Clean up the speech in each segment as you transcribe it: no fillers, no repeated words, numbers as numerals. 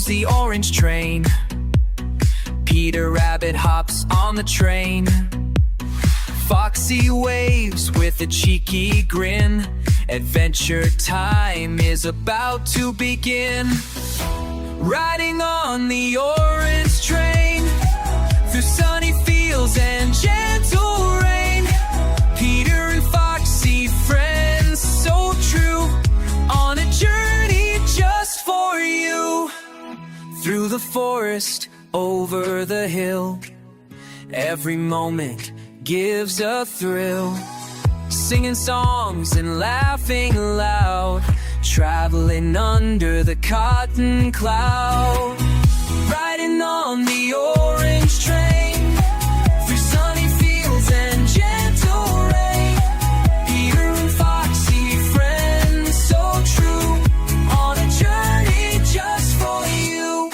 the orange train. Peter Rabbit hops on the train. Foxy waves with a cheeky grin. Adventure time is about to begin. Riding on the orange train, through sunny fields and gentle rain. Peter and Foxy, friends so true, on a journey just for you. Through the forest, over the hill, every moment gives a thrill. Singing songs and laughing loud, traveling under the cotton cloud. Riding on the orange train, through sunny fields and gentle rain. Peter and Foxy, friends so true, on a journey just for you.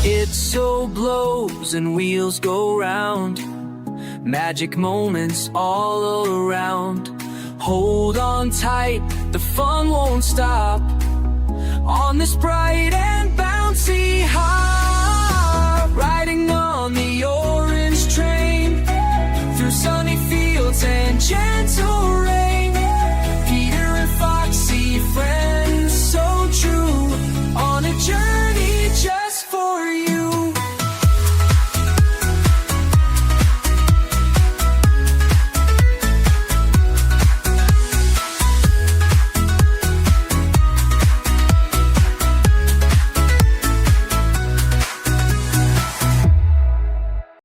It so blows and wheels go round, magic moments all around. Hold on tight, the fun won't stop, on this bright and bouncy high.